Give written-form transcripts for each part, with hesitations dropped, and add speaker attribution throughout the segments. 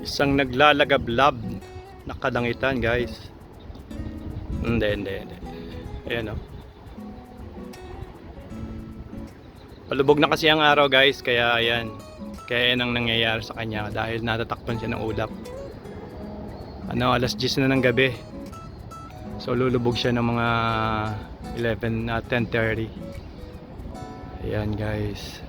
Speaker 1: Isang naglalagablab na kalangitan, guys. Hindi. Ayan, oh. Palubog na kasi ang araw, guys, kaya ayan. Kaya yan ang nangyayari sa kanya dahil natatakpan siya ng ulap. Alas 10 na ng gabi. So lulubog siya ng mga 10:30. Ayan, guys.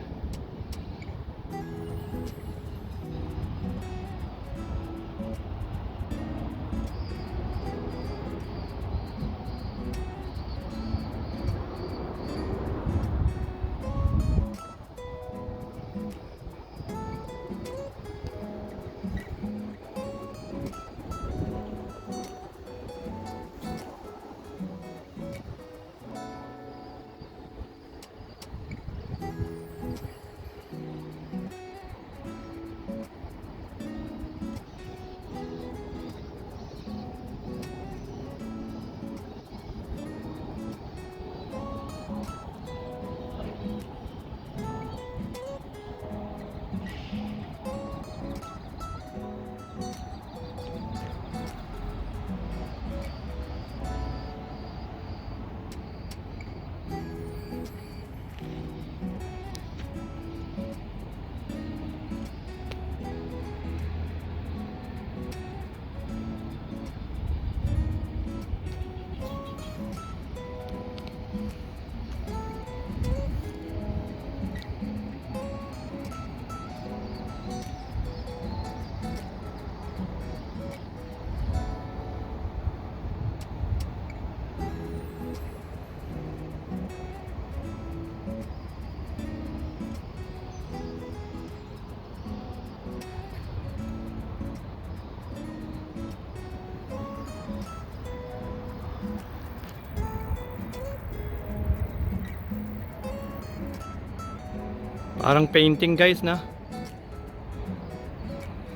Speaker 1: Parang painting, guys, na.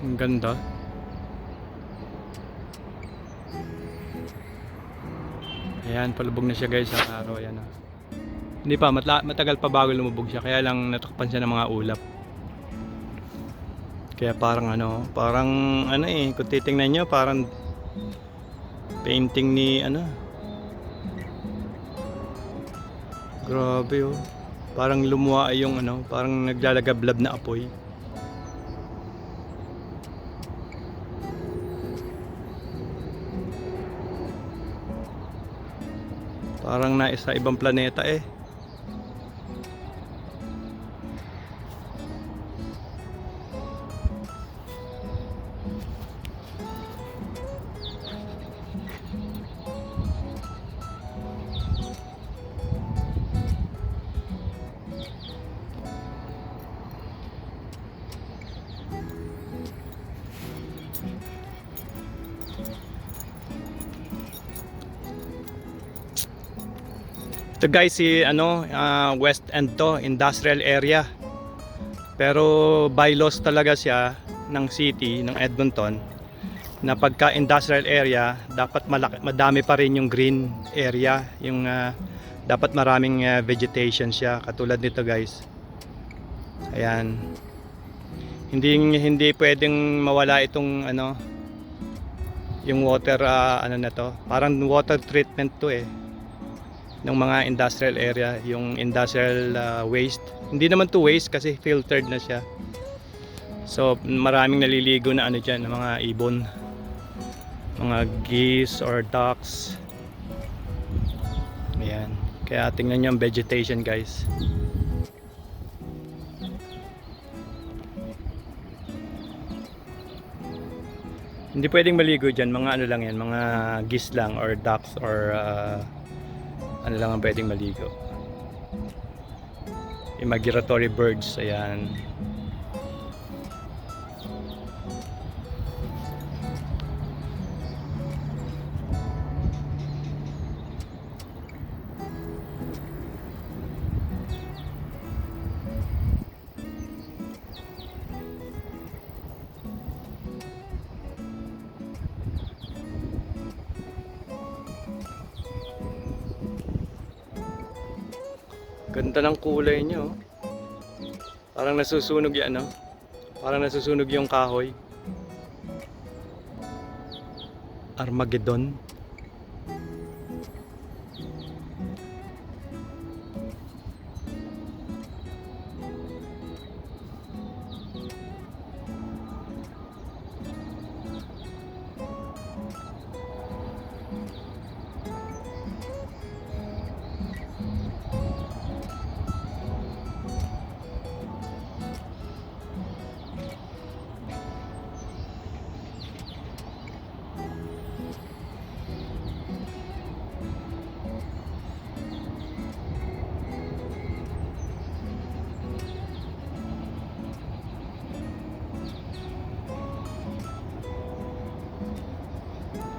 Speaker 1: Ang ganda. Ayan, palubog na siya, guys, sa araw. Ayan, hindi pa, matagal pa bago lumubog siya. Kaya lang natakpan siya ng mga ulap. Kaya parang kung titingnan nyo, parang painting ni grabe, oh. Parang lumuwa yung parang naglalagablab na apoy. Parang nasa ibang planeta, eh. Ito, guys, West End to, industrial area. Pero bylaws talaga siya ng city ng Edmonton na pagka industrial area dapat madami pa rin yung green area, yung dapat maraming vegetation siya, katulad nito, guys. Ayan. Hindi pwedeng mawala itong yung water na to. Parang water treatment to, eh, ng mga industrial area, yung industrial waste. Hindi naman to waste kasi filtered na siya. So maraming naliligo na dyan, mga ibon, mga geese or ducks. Ayan. Kaya tingnan nyo ang vegetation, guys. Hindi pwedeng maligo dyan, mga lang yan, mga geese lang or ducks or lang ang pwedeng maligo. Yung migratory birds, ayan. Ganda ng kulay niya, oh. Parang nasusunog yan, no? Parang nasusunog yung kahoy. Armageddon.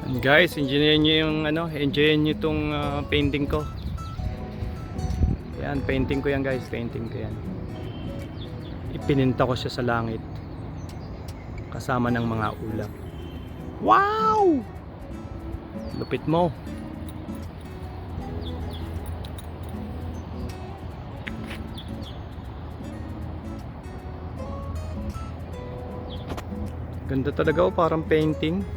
Speaker 1: And guys, enjoyin nyo yung enjoyin nyo itong painting ko. Yan, painting ko yan guys, painting ko yan. Ipininta ko siya sa langit kasama ng mga ulap. Wow! Lupit mo. Ganda talaga, oh, parang painting.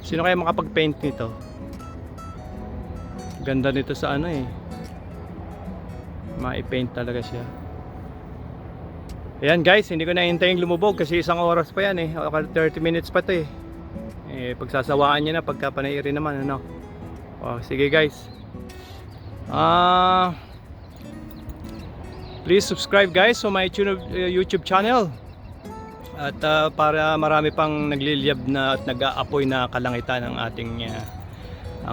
Speaker 1: Sino kaya makapag-paint nito? Ganda nito sa mai-paint talaga siya. Ayan guys, hindi ko na hintayin lumubog kasi 1 oras pa yan o 30 minutes pa to pagsasawaan niya na pagka panairin naman sige guys. Please subscribe guys sa my YouTube channel. At para marami pang nagliliyab na at nag-aapoy na kalangitan ng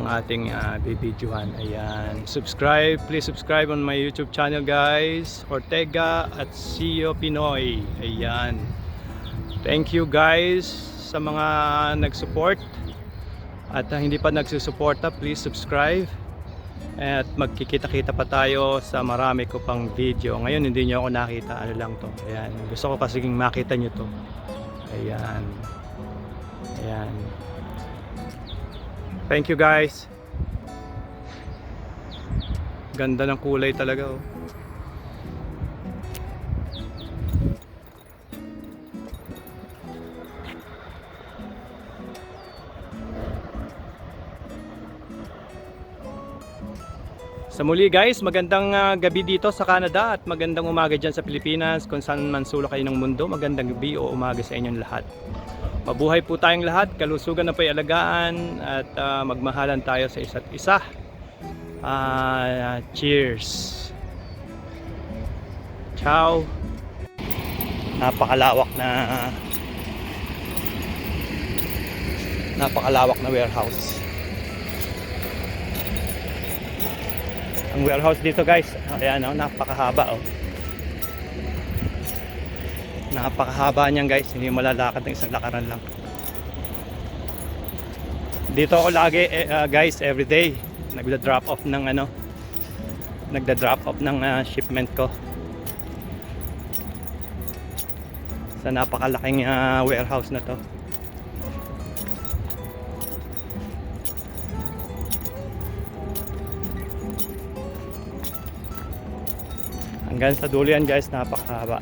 Speaker 1: ating bibidyohan. Ayan, please subscribe on my YouTube channel guys, Ortega at CEO Pinoy. Ayan, thank you guys sa mga nag-support at hindi pa nagsusuporta, please subscribe. At magkikita-kita pa tayo sa marami ko pang video. Ngayon hindi nyo ako nakita, lang to. Ayan, gusto ko kasi makita nyo to. Ayan. Ayan. Thank you guys. Ganda ng kulay talaga Sa muli guys, magandang gabi dito sa Canada at magandang umaga dyan sa Pilipinas, kung saan man sulok kayo ng mundo. Magandang gabi o umaga sa inyong lahat. Mabuhay po tayong lahat, kalusugan na po'y alagaan at magmahalan tayo sa isa't isa. Cheers. Ciao. Napakalawak na warehouse. Ang warehouse dito guys, ayan napakahaba napakahaba niyan guys, hindi malalakad ng isang lakaran lang. Dito ako lagi guys, everyday nagda-drop off ng shipment ko sa napakalaking warehouse na to. Hanggang sa dulo yan guys, napakahaba.